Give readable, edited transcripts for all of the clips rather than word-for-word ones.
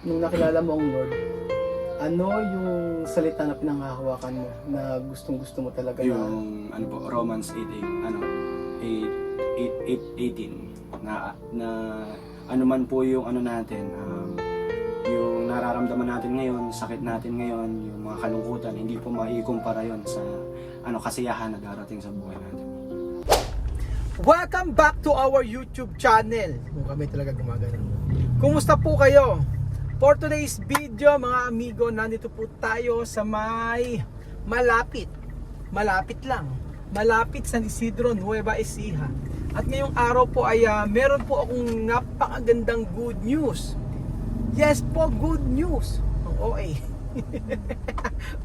nung nakilala mo ang Lord, ano yung salita na pinanghahawakan mo na gustong-gusto mo talaga na Yung ano po, Romans 8:8, ano, 8:18 na ano man po yung ano natin, yung nararamdaman natin ngayon, sakit natin ngayon, yung mga kalungkutan, hindi po maikumpara yon sa ano kasiyahan na darating sa buhay natin. Welcome back to our YouTube channel. Kung kami talaga gumagano. Kumusta po kayo? For today's video, mga amigo, nandito po tayo sa may malapit lang. Malapit San Isidro, Nueva Ecija. At ngayong araw po ay meron po akong napakagandang good news. Yes po, good news. Ang OA.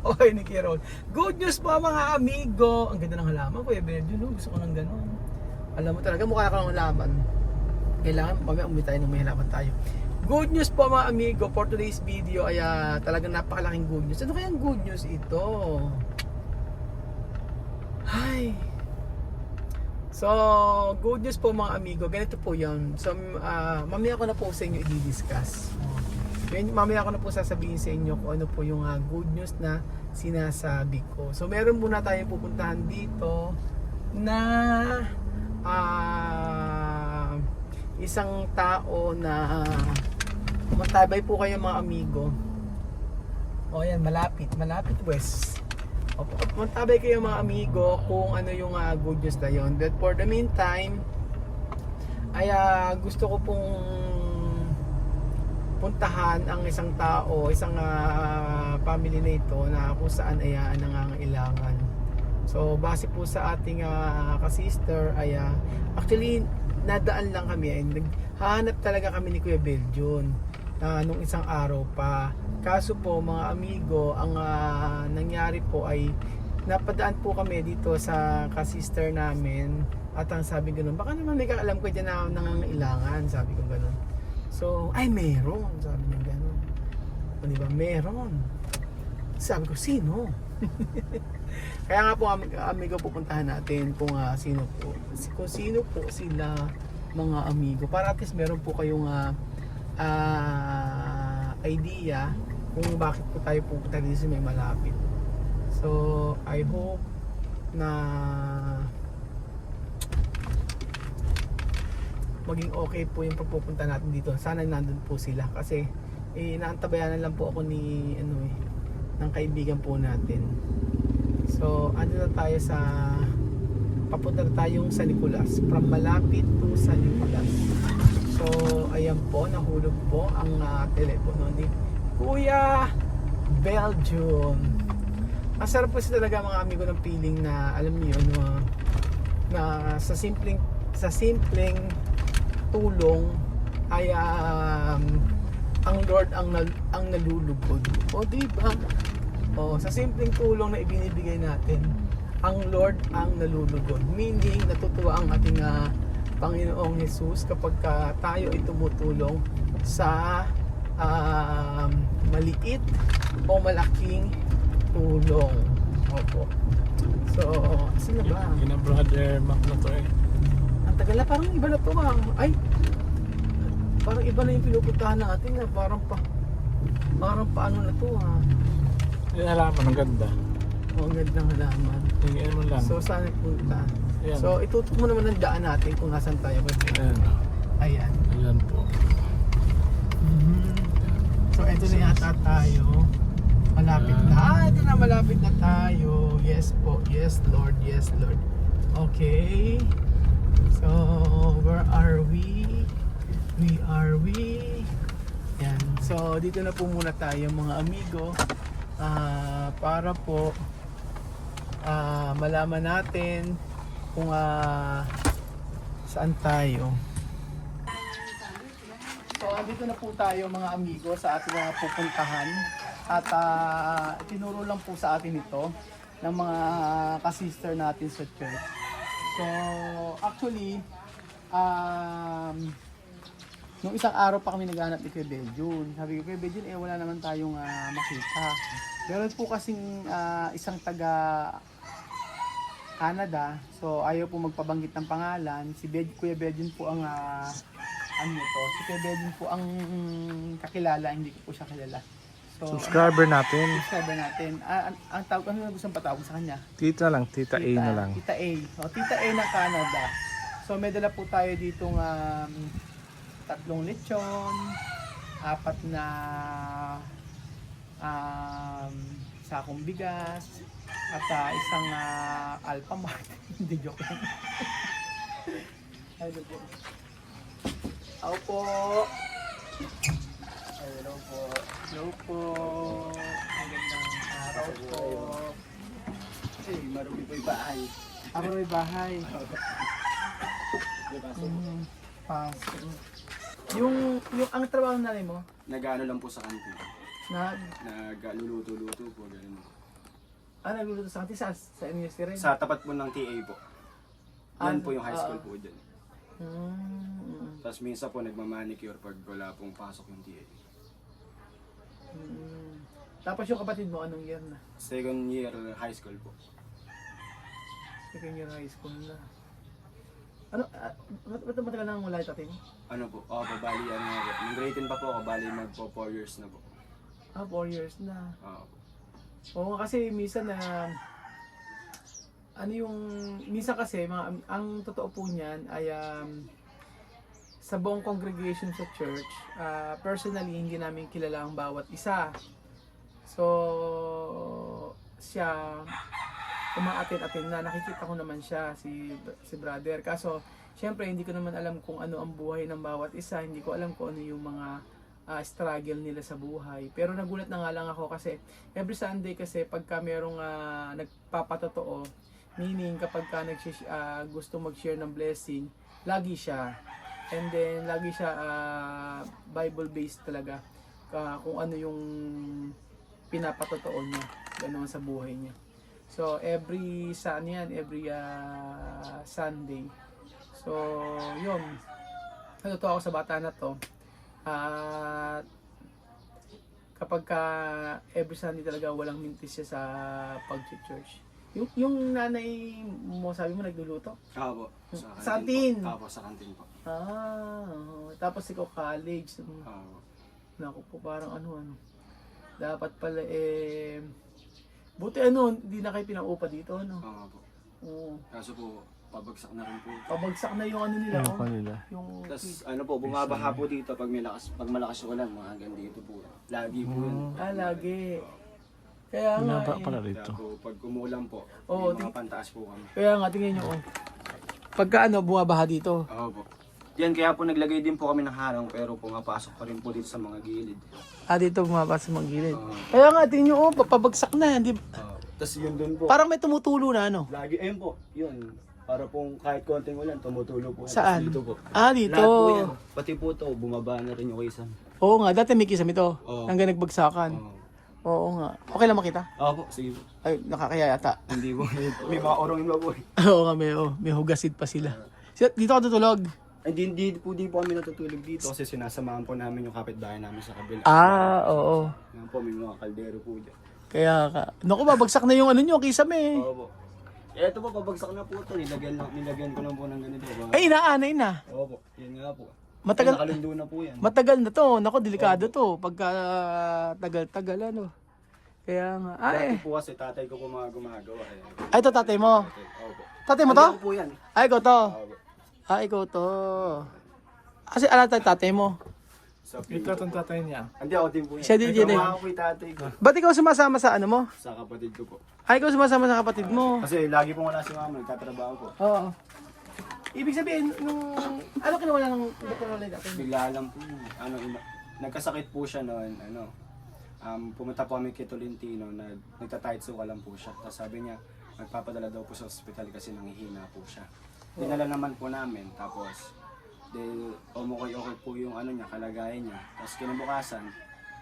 OA ni Kirol. Good news po mga amigo. Ang ganda ng halaman ko, Benjo, no? Gusto ko ng gano'n. Alam mo talaga, mukha ka ng halaman. Kailangan, pag umi tayo nung may halaman tayo. Good news po mga amigo, for today's video ay talagang napakalaking good news. Ano kayang good news ito? Ay. So, good news po mga amigo, ganito po yun. So, mamaya ko na po sa inyo i-discuss. Mamaya ko na po sasabihin sa inyo kung ano po yung good news na sinasabi ko. So, meron muna tayong pupuntahan dito na isang tao na matabay po kayo mga amigo. O yan, malapit west. Matabay kayo mga amigo kung ano yung good news na yun. But for the meantime ay gusto ko pong puntahan ang isang tao, isang family na ito na kung saan ay nangangailangan. So base po sa ating ka-sister ay actually nadaan lang kami ay naghahanap talaga kami ni Kuya Beljon nung isang araw pa. Kaso po mga amigo, ang nangyari po ay napadaan po kami dito sa ka-sister namin at ang sabi ko nun, baka naman may kaalam ko dyan na nangangailangan, sabi ko ganun. So, ay meron, sabi niya ganun. O diba, meron. Sabi ko, sino? Kaya nga po amigo pupuntahan natin kung sino po sila mga amigo para at least meron po kayong idea kung bakit po tayo pupunta dito sa may malapit. So I hope na maging okay po yung pagpupunta natin dito. Sana nandun po sila kasi inaantabayanan lang po ako ni ng kaibigan po natin. So, ano na tayo sa papunta na tayong San Nicolas, from malapit to San Nicolas. So, ayan po, nahulog po ang telepono ni Kuya Beljon. Masarap po talaga mga amigo ng feeling na alam niyo na sa simpleng tulong ay ang Lord ang nalulugod. O di ba? O sa simpleng tulong na ibinibigay natin, ang Lord ang nalulugod. Meaning natutuwa ang ating Panginoong Jesus kapag tayo ay tumutulong sa maliit o malaking tulong. Opo. So, sino ba? Yun ang brother Mac na to eh. Ang tagal na, parang iba na to ay, parang iba na yung pinupuntahan natin na parang paano na to Yung halaman, ang ganda. ang gandang halaman. Tingin mo lang. So saan punta? Ayan. So itutok mo naman ang daan natin kung nasan tayo. Ayan. Ayan. Ayan po. So eto na yata tayo. Malapit na. Ito na, malapit na tayo. Yes po. Yes Lord. Yes Lord. Okay. So where are we? Yan. So dito na po muna tayo mga amigo. Para po malaman natin kung saan tayo. So dito na po tayo mga amigo sa ating mga pupuntahan at tinuro lang po sa atin ito ng mga ka-sister natin sa church. So actually nung isang araw pa kami naghanap ni Kuya Beljon. Sabi ko, Kuya Beljon, wala naman tayong makita. Meron po kasing isang taga Canada. So ayaw po magpabanggit ng pangalan. Si Kuya Beljon po ang ano to, si Kuya Bedin po ang kakilala, hindi ko po siya kilala. So, Subscriber natin. subscriber natin. Ang tawag, ano na gusto patawag sa kanya? Tita lang, Tita A na lang. Tita A. O, Tita A ng Canada. So may dala po tayo ditong 3 lechon, 4 na sakong bigas, at isang Alphamart. Hindi, joke lang. Hello po. Ako po. Hello po. Hello po. Magandang araw po. Marumi po yung bahay. Ako rin bahay. Pasok. Yung ang trabaho na rin mo, Nag-ano lang po sa kantin. Nagluluto-luto po, ganun. nagluluto sa kantin sa university rin? Sa tapat po ng TA po. Yan po yung high school po dyan. Tapos minsan po nagmamanicure pag wala pong pasok yung TA. Tapos yung kapatid mo, anong year na? Second year high school po. Second year high school na. Ano, matagal na wala yung tatay mo? Ano po? Bali ano nga po. Nung grade 10 pa po ako, bali magpo 4 years na po. 4 years na. Oo po. Oo, kasi minsan na minsan kasi ang totoo po niyan ay sa buong congregation sa church, personally hindi namin kilala ang bawat isa. So siya umaatin-atin na, nakikita ko naman siya si brother. Kaso syempre hindi ko naman alam kung ano ang buhay ng bawat isa, hindi ko alam kung ano yung mga struggle nila sa buhay. Pero nagulat na nga lang ako kasi every Sunday kasi pagka merong nagpapatotoo, meaning kapag ka gusto mag-share ng blessing, lagi siya. And then lagi siya Bible-based talaga. Kung ano yung pinapatotoo niya, ganoon sa buhay niya. So every Sunday. So yun. Natutuwa ako sa bata na to. At kapag ka every Sunday talaga walang mintis siya sa pag-church. Yung nanay mo, sabi mo nagluluto? Oo po. Sa kantin? Oo po, sa kantin po. Tapos ikaw college. Oo. Naku po, parang ano. Dapat pala buti hindi na kayo pinaupa dito, ano? Oo po. Oo. Kaso po, pabagsak na rin po. Pabagsak na yung ano nila, Ano pa nila? Yung Tapos ano po, bumabaha po dito pag malakas yung ulan, mga hanggang dito po. Lagi po yun. lagi. Kaya nga Naba pala Kaya rito. po, pag umulan po, Oo, may mga pantaas po kami. Kaya nga, tingnan nyo, pagka bumabaha dito. Oo po. Yan, kaya po naglagay din po kami ng harang pero pumapasok pa rin po dito sa mga gilid. Dito bumabaha sa mga gilid. Oo. Kaya nga, tingnan nyo, papabagsak na. Di, Tapos yun dun po. parang may tumutulo na, ano? Lagi, ayun po, yun. Para pong kahit konting ulan, tumutulo po. yan. Saan? Tapos dito po. Dito. Lahat po yan. Pati po to, bumaba na rin yung kisam. Oo nga, dati may kisam ito. Oo. Hanggang nagbagsakan. Oo. Oo nga. Okay lang makita? Oo po, sige po. Ay, nakakaya yata. Hindi po. May mga orongin pa po. Oo nga, may hugasid pa sila. Dito ka tutulog? Hindi po kami natutulog dito kasi sinasamahan po namin yung kapitbahay namin sa kabila. Oo. Yan po, may mga kaldero po dyan. Kaya ka. Naku, babagsak na yung nyo, kisam eh. Oo po. Eto po, pabagsak na po ito. Nilagyan ko lang po ng ganito. Ay, inaanay na. Oo po, yan nga po. Matagal- Nakalundo na po yan. Matagal na to. Naku, delikado to. Pagka tagal-tagal, ano. Kaya nga. Dati po kasi tatay ko po mga gumagawa. Ay, ito tatay mo. Oo po. Tatay mo to? Ano po yan? Ay, ikaw to. Oo po. Ikaw to. Kasi alam tayo tatay mo. Sa Ito itong tatay niya. Hindi ako din po yan. Siya din yun eh. Ito po yung tatay ko. Ba't ikaw sumasama sa ano mo? Sa kapatid ko po. Ikaw sumasama sa kapatid mo. Kasi lagi pong wala si mama, nagtatrabaho po. Oo. Ibig sabihin, ano kinawala ng doktor ulit natin? Bigla lang po. Nagkasakit po siya noon. Pumunta po kami kay Tolentino, nagta-tight suka lang po siya. Tapos sabi niya, magpapadala daw po sa ospital kasi nanghihina po siya. Dinala naman po namin, tapos umukoy-okay po yung kalagayan niya. Tapos kinabukasan,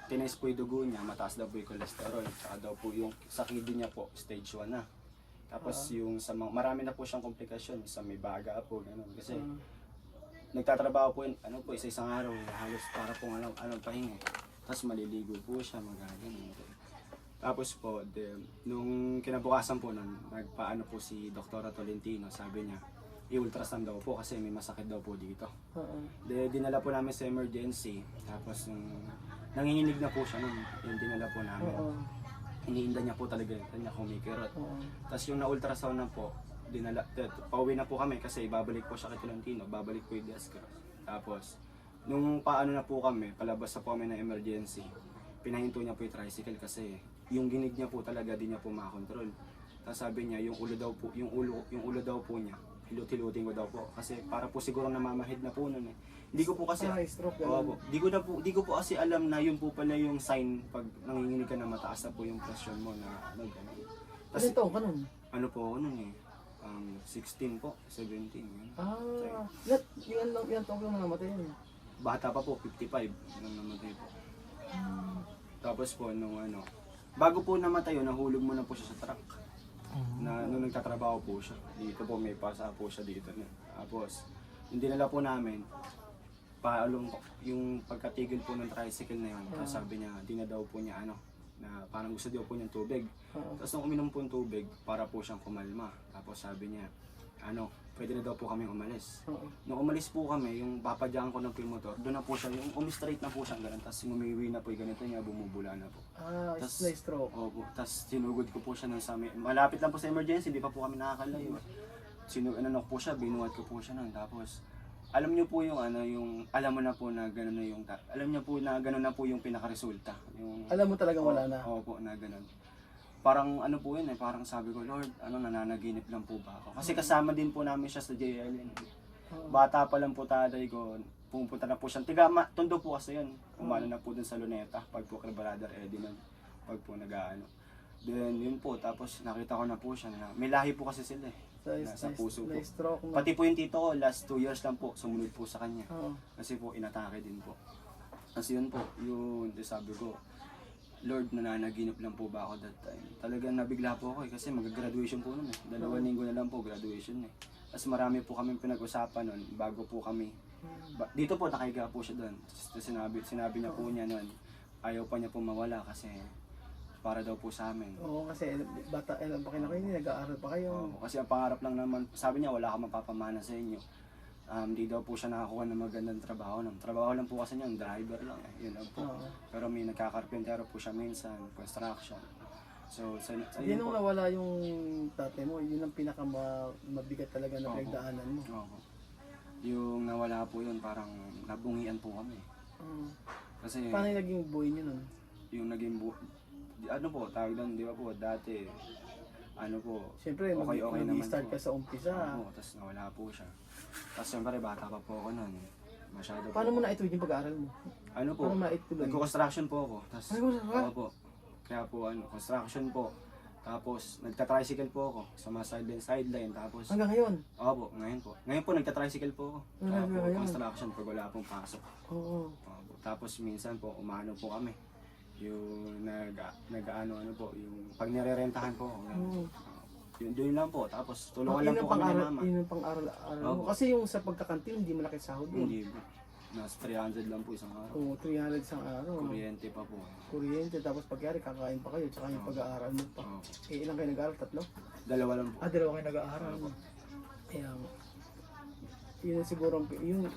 tinest po yung dugo niya, mataas daw po yung cholesterol. Saka daw po yung sa kidney niya po, stage 1 na. Tapos yung marami na po siyang komplikasyon, sa may baga po, gano'n. Kasi nagtatrabaho po yun, isa-isang araw, halos para pong pahinga. Tapos maliligo po siya, magagano. Tapos po, nung kinabukasan po nun, nagpaano po si Dr. Tolentino, sabi niya, i-ultrasound daw po kasi may masakit daw po dito. Oo. Dinala po namin sa emergency, tapos nanginginig na po siya nun, yung dinala po namin. Oo. Iniinda niya po talaga yung kanya kumikirot. Oo. Tapos yung na-ultrasound na po, pauwi na po kami kasi babalik po siya kay Tolentino, babalik po yung Diasca. Tapos, nung paano na po kami, palabas na po kami ng emergency, pinahinto niya po yung tricycle kasi yung ginig niya po talaga di niya po makakontrol. Tapos sabi niya, yung ulo daw po niya, hilut-hilutin ko daw po kasi para po siguro namamahid na po nun eh. Hindi ko po kasi Stroke Oo po. Di ko po kasi alam na yun po pala yung sign pag nanginginig ka na mataas na po yung presyon mo na gano'n. Kasi taong ka nun? Ano po ako nun eh? 16 po, 17. Yun. Yan taong ka namatay yun. Bata pa po, 55 nung namatay po. Tapos po, bago po namatay yun, nahulog muna po siya sa truck. Nung nagtatrabaho po siya. Dito po, may pasa po siya dito. Tapos, yung dinala po namin, yung pagkatigil po ng tricycle na yun, tapos sabi niya, di na daw po niya na parang gusto daw po niyang tubig. Tapos nung uminom po ng tubig, para po siyang kumalma. Tapos sabi niya, pwede na daw po kami umalis. Nung umalis po kami, yung papadyakan ko na po yung motor, doon na po siya, yung umi-straight na po siya ganun, tapos umiwi na po yung ganito niya, bumubula na po. Tas, stroke. Opo, tapos sinugod ko po siya sa malapit lang po sa emergency, di pa po kami nakakalayo. Ano po siya, binuhat ko po siya nun, tapos alam niyo po yung alam mo na po na gano'n na yung, alam niyo po na gano'n na po yung pinakaresulta. Alam mo talagang wala na? Opo, na gano'n. Parang po yun parang sabi ko, Lord, nananaginip lang po ba ako? Kasi kasama din po namin siya sa JLN. Bata pa lang po tatay ko, pumunta na po siya. Tondo po kasi yun. Umano na po dun sa Luneta, pag po kay Brother Eddie nun, pag po Then yun po, tapos nakita ko na po siya na may lahi po kasi sila sa puso po. Stroke na. Pati po yung tito ko, last 2 years lang po, sumunod po sa kanya. Oo. Kasi po, inatake din po. Kasi yun po, sabi ko, Lord, nananaginip lang po ba ako that time? Talagang nabigla po ako kasi mag-graduation po nun 2 linggo na lang po, graduation Tapos marami po kami pinag-usapan nun, bago po kami. Dito po, nakahiga po siya doon. Tapos sinabi niya po niya nun, ayaw pa niya po mawala kasi para daw po sa amin. Oo, kasi bata, pa kayo nag-aaral pa kayo. Oo, kasi ang pangarap lang naman, sabi niya wala ka mapapamana sa inyo. Di daw po siya nakakuha ng magandang trabaho. Trabaho lang po kasi niya, driver lang yun lang po. Pero may nagkakarpentero po siya minsan, construction. So, Yun nung nawala yung tatay mo, yun ang pinakamabigat talaga na pinagdaanan mo. Oo. Yung nawala po yun, parang nabungian po kami. Kasi Paano yung naging buhay niyo nun? yung naging po, tawag doon, di ba po, dati, po, Siyempre, okay naman start po. ka sa umpisa. Oo, tapos nawala po siya. Tapos siyempre, bata pa po ako nun. Masyado Paano po. mo naituloy yung pag-aaral mo? Po, Paano maituloy? nagko-construction po ako. Tapos, Ay, wala ka? po. Kaya po, construction po. Tapos, nagta-tricycle po ako sa mga sideline. Tapos, Hanggang ngayon? po, ngayon po. Ngayon po, nagta-tricycle po ako. Kaya po, ngayon? construction pag wala pong pasok. Oo. Opo. Tapos, minsan po, umano po kami. Yung yung pag nirerentahan po ako. Yun, doon lang po. Tapos, tulungan lang po kami ni mama. Yun ang pang-aral mo. Kasi yung sa pagkakantin, hindi malaki sahod yun. Hindi po. Nasa 300 lang po isang araw. Oo, 300 sa araw. Kuryente pa po. Kuryente, tapos pagyari, kakain pa kayo, tsaka yung pag-aaral mo pa. Oo. Ilan kayo nag-aaral? 3? 2 lang po. 2 kayo nag-aaral. Kaya, yun siguro,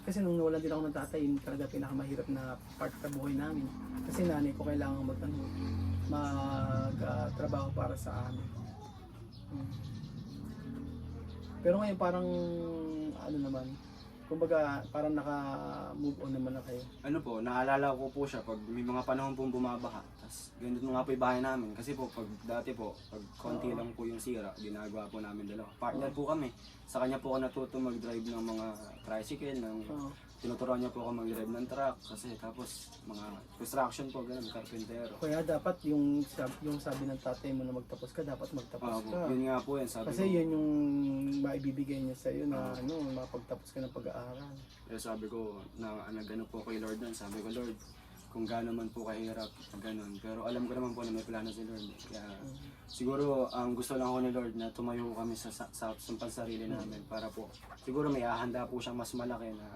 kasi nung nawalan din ako ng tatay, yun talaga pinakamahirap na part sa buhay namin. Kasi nanay ko kailangan mag-trabaho para sa amin. Pero ngayon parang, naman, kumbaga parang naka-move on naman na kayo. Naalala ko po siya pag may mga panahon pong bumabaha. Tapos ganito nga po yung bahay namin. Kasi po, pag dati po, pag konti lang po yung sira, ginagawa po namin dalawa. Partner po kami. Sa kanya po ako natuto mag-drive ng mga tricycle, tinuturuan niya po ako mag-drive ng truck. Kasi tapos, mga construction po, ganun, karpentero. Kaya dapat yung sabi ng tatay mo na magtapos ka, dapat magtapos ka. Yun nga po yan, sabi Kasi ko. yun yung maibibigay niya sa iyo na mapagtapos ka ng pag-aaral. Kaya sabi ko, nagano po kay Lord nun. Sabi ko, Lord, kung gaano man po kahirap, ganun. Pero alam ko naman po na may plano si Lord. Kaya siguro, ang gusto lang ako ni Lord na tumayo kami sa pansarili namin para po, siguro may ahanda po siyang mas malaki na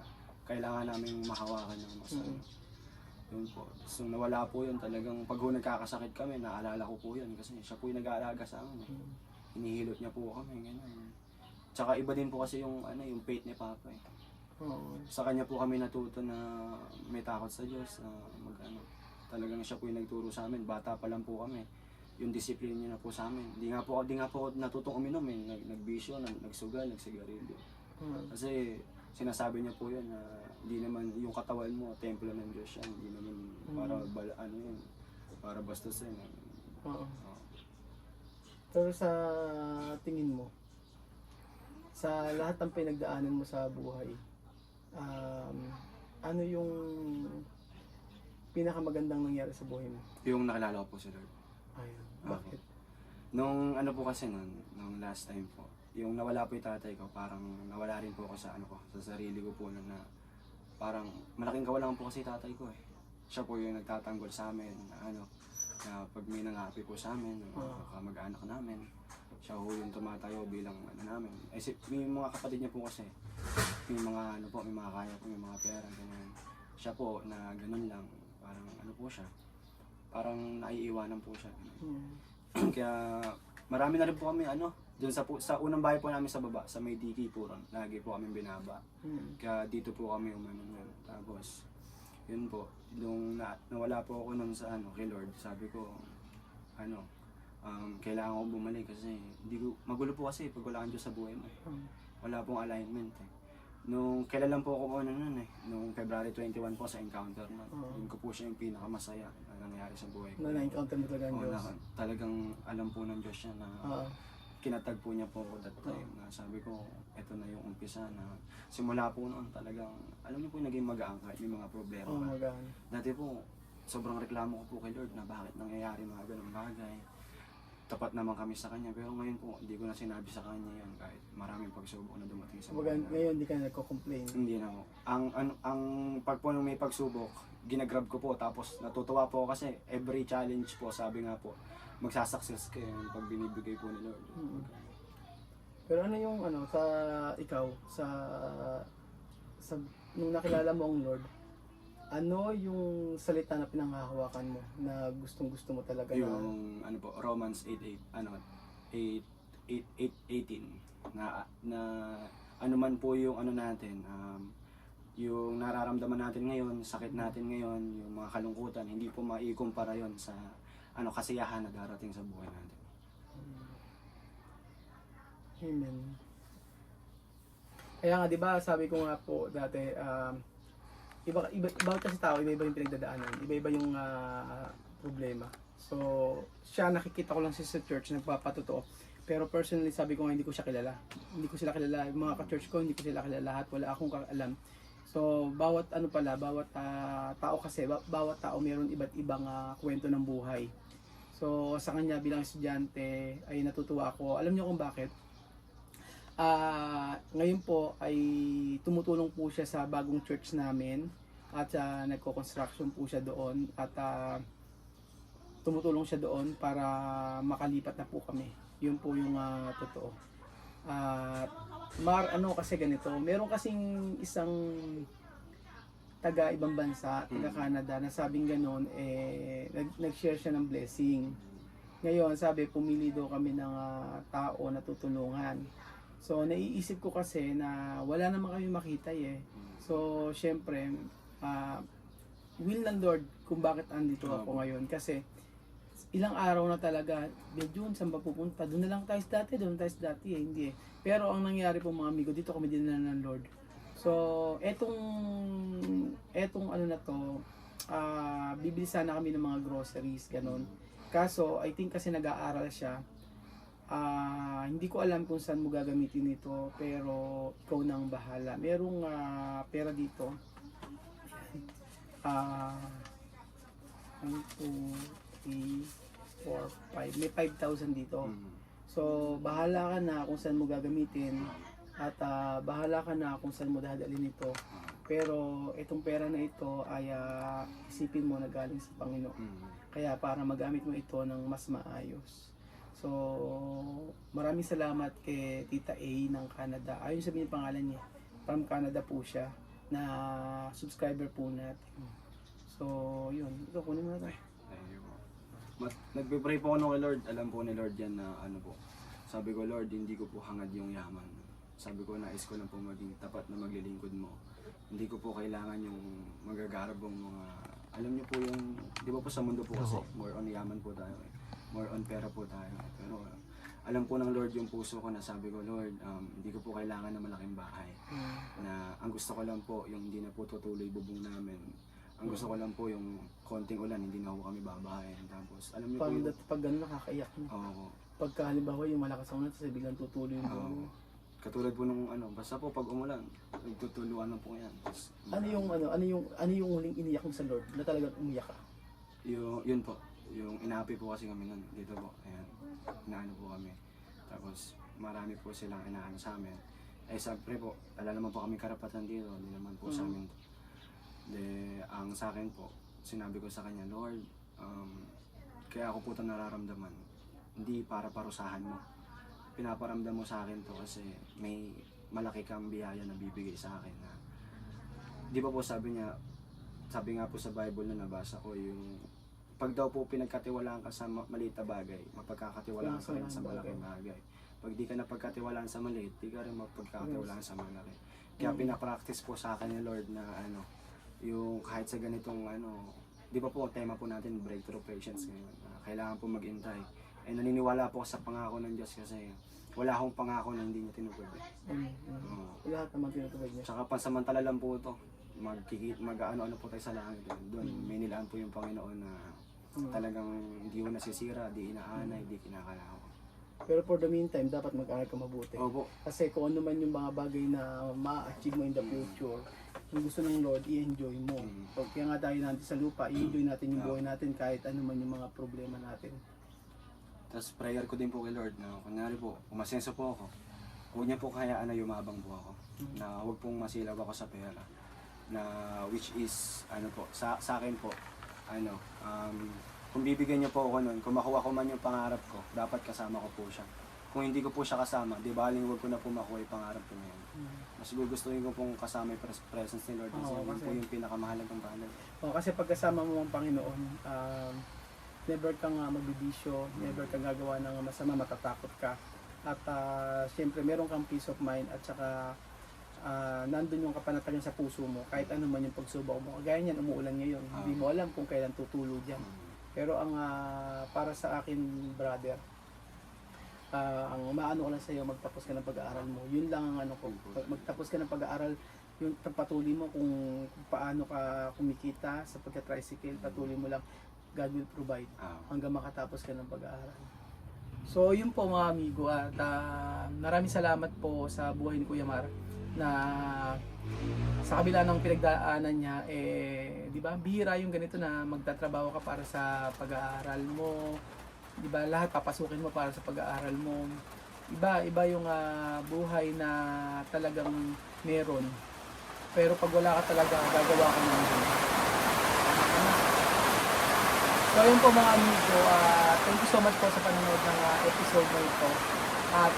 kailangan namin mahawakan ng mas Yun po. So nawala po yun talagang pag nagkakasakit kami, naalala ko po yun kasi siya po yung nag-aalaga sa amin. Hinihilot niya po kami, ganyan. Tsaka iba din po kasi yung yung faith ni Papa eh. Oo. Sa kanya po kami natuto na may takot sa Diyos, na talagang siya po yung nagturo sa amin. Bata pa lang po kami. Yung discipline niya na po sa amin. Di nga po ako natutong uminom eh. Nagbisyo, nagsugal, nagsigarilyo. Kasi sinasabi niya po yun na hindi naman yung katawan mo, templo ng Diyos yan. Hindi naman para yun, para bastusin. Oo. Pero sa tingin mo, sa lahat ng pinagdaanan mo sa buhay, ano yung pinakamagandang nangyari sa buhay mo? Yung nakilala ko po si Lord. Ayun. Bakit? Nung po kasi nung last time po, yung nawala po yung tatay ko, parang nawala rin po ako sa sa sarili ko po na parang malaking kawalan po kasi tatay ko eh. Siya po yung nagtatanggol sa amin, na pag may nangapi po sa amin, kamag-anak namin, siya po yung tumatayo bilang namin. May mga kapatid niya po kasi, may mga may mga kaya po, may mga pera, ganyan. Siya po na ganun lang, parang po siya, parang naiiwanan po siya. Kaya marami na rin po kami doon sa unang bahay po namin sa baba, sa may diki po ron, lagi po kami binaba. Kaya dito po kami umanon. Tapos yun po, nung nawala po ako nun sa kay Lord, sabi ko kailangan ko bumalik kasi magulo po kasi pag wala kang Diyos sa buhay mo. Wala pong alignment eh. Nung kailan lang po ako nung February 21 po sa encounter na. Yun ko po siya yung pinakamasaya na nangyari sa buhay ko. Na-encounter mo talaga ang Diyos? Talagang alam po ng Diyos siya na kinatag po niya po ako that time. Na sabi ko, eto na yung umpisa na simula po noon talagang, alam niyo po naging magaan kahit may mga problema. Magaan. Dati po, sobrang reklamo ko po kay Lord na bakit nangyayari mga ganung bagay. Tapat naman kami sa Kanya, pero ngayon po, hindi ko na sinabi sa Kanya yan kahit maraming pagsubok na dumating sa buhay namin. Ngayon, hindi ka na nagko-complain? Hindi na po. Ang pag po nung may pagsubok, ginagrab ko po, tapos natutuwa po kasi every challenge po, sabi nga po, magsasucess kayo pag binibigay po ni Lord. Pero ano yung sa ikaw, sa nung nakilala mo ang Lord, ano yung salita na pinanghahawakan mo na gustong-gusto mo talaga yung po, Romans 8:18 na man po yung natin, yung nararamdaman natin ngayon, sakit natin ngayon, yung mga kalungkutan, hindi po maikumpara yon sa kasiyahan na darating sa buhay natin. Amen. Kaya nga, di ba, sabi ko nga po dati, iba kasi tao, iba-iba yung pinagdadaanan, iba-iba yung problema. So, siya nakikita ko lang siya sa church, nagpapatotoo. Pero personally, sabi ko nga, hindi ko siya kilala. Hindi ko sila kilala. Yung mga ka-church ko, hindi ko sila kilala lahat. Wala akong alam. So, bawat tao kasi, bawat tao mayroon iba't ibang kwento ng buhay. So, sa kanya bilang estudyante, ay natutuwa ako. Alam niyo kung bakit? Ngayon po ay tumutulong po siya sa bagong church namin at nagko-construction po siya doon at tumutulong siya doon para makalipat na po kami. Yun po yung totoo. Kasi ganito, meron kasing isang taga ibang bansa, taga Canada, na sabing gano'n, nag-share siya ng blessing. Ngayon, sabi, pumili daw kami ng tao na tutulungan. So, naiisip ko kasi na wala naman kami makita So, syempre, will ng Lord kung bakit andito ako ngayon. Kasi, ilang araw na talaga, June, saan ba pupunta? Doon na lang tayo dati, hindi Pero ang nangyari po mga amigo, dito kami din ng Lord. So, etong na to, bibili sana kami ng mga groceries, ganon. Kaso, I think kasi nag-aaral siya, hindi ko alam kung saan mo gagamitin ito, pero ikaw nang bahala. Merong pera dito. 1, 2, 3, 4, 5. May 5,000 dito. So, bahala ka na kung saan mo gagamitin at bahala ka na kung saan mo dadalhin ito. Pero itong pera na ito ay isipin mo na galing sa Panginoon. Kaya para magamit mo ito ng mas maayos. So, maraming salamat kay Tita A ng Canada. Ayun sabihin yung pangalan niya. From Canada po siya na subscriber po natin. So, yun. Ito, kunin mo na tayo. Nagpe-pray po ako kay Lord. Alam po ni Lord yan na po. Sabi ko, Lord, hindi ko po hangad yung yaman. Sabi ko, nais ko lang po maging tapat na maglilingkod mo. Hindi ko po kailangan yung magagarabong mga, alam niyo po yung, di ba po sa mundo po kasi, more on yaman po tayo eh. More on pera po tayo eh. Pero alam po ng Lord yung puso ko na sabi ko, Lord, hindi ko po kailangan ng malaking bahay. Na ang gusto ko lang po, yung hindi na po tutuloy bubong namin. Ang gusto ko lang po yung konting ulan, hindi na po kami babahayin. Tapos, alam niyo po yung, Pag gano'n nakakaiyak na. oo, Pagka halimbawa yung malakas ang ulan, tapos biglang tutuloy yung buhok mo. katulad po nung ano, basta po pag umulan, nagtutuluan na po yan. Tapos, Ano yung huling iniyak mo sa Lord na talagang umiyak ka? yun po, yung inapi po kasi kami nun, dito po, ayan, inaano po kami. Tapos, marami po silang inaano sa amin. Eh, sabi po, wala naman po kami karapatan dito, hindi naman po sa amin to. Ang sa akin po, sinabi ko sa kanya, Lord, kaya ako po ito nararamdaman, hindi para parusahan mo. Pinaparamdam mo sa akin to kasi may malaki kang biyaya na bibigay sa akin na, di ba po sabi nga po sa Bible na nabasa ko, yung pag daw po pinagkatiwalaan ka sa maliit na bagay, mapagkakatiwalaan ka rin sa malaking bagay. Pag di ka napagkatiwalaan sa maliit, di ka rin mapagkakatiwalaan sa malaki. Kaya pinapractice po sa akin ni Lord na ano, yung kahit sa ganitong ano, di ba po tema po natin breakthrough patience ngayon, kailangan po maghintay. Eh naniniwala po sa pangako ng Diyos kasi wala akong pangako na hindi niya tinupad. Lahat naman tinutupad niya. Tsaka pansamantala lang po ito. Mag-ano-ano po tayo sa langit. Doon may nilaan po yung Panginoon na talagang hindi mo nasisira, di inaanay, di kinakalawa. Pero for the meantime, dapat mag-aral ka mabuti. Opo. Kasi kung ano man yung mga bagay na ma-achieve mo in the future, yung gusto ng Lord, i-enjoy mo. Kaya nga tayo natin sa lupa, i-enjoy natin yung buhay natin kahit ano man yung mga problema natin. Tapos prayer ko din po kay Lord na kunyari po, umasenso po ako, huwag niya po kayaan na yumabang po ako. Na huwag pong masilaw ako sa pera. Na which is, ano po, sa akin po, ano, kung bibigyan niyo po ako nun, kung makuha ko man yung pangarap ko, dapat kasama ko po siya. Kung hindi ko po siya kasama, di baling huwag ko na po makuha yung pangarap ko na yun. Mas gugustuhin ko pong kasama yung presence ni Lord kasi yun po yung pinakamahalagang bagay. Kasi pagkasama mo ang Panginoon, never kang magbibisyo, never kang gagawa ng masama, matatakot ka. At siyempre meron kang peace of mind at saka nandun yung kapanatagan sa puso mo kahit ano man yung pagsubok mo. Gaya niyan, umuulan ngayon, hindi mo alam kung kailan tutulo dyan. Pero ang para sa akin, brother, ang maano ko lang sa'yo, magtapos ka ng pag-aaral mo. Yun lang ang ano ko, magtapos ka ng pag-aaral, yung patuloy mo kung paano ka kumikita sa pagka-tricycle, patuloy mo lang, God will provide hanggang makatapos ka ng pag-aaral. So yun po mga amigo, at maraming salamat po sa buhay ni Kuya Mar na sa kabila ng pinagdaanan niya, di ba, bihira yung ganito na magtatrabaho ka para sa pag-aaral mo, di ba, lahat papasukin mo para sa pag-aaral mo. Iba yung buhay na talagang meron. Pero pag wala ka talaga, gagawa ka ng So yun po mga amigo, thank you so much po sa panonood ng episode na ito. At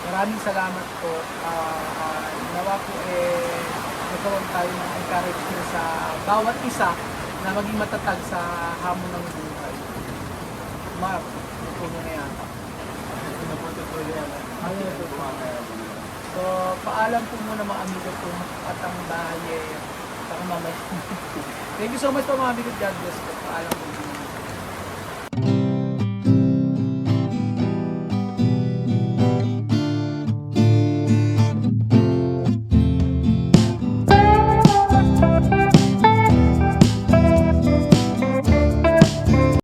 maraming salamat po. Nawa po nagkaroon tayo ng encouragement sa bawat isa na maging matatag sa hamon ng buhay. Mark, natulo na yata. So paalam po muna mga amigo po at ang bahay. Baka mamaya. Thank you so much po mga amigo. God bless po. Paalam po.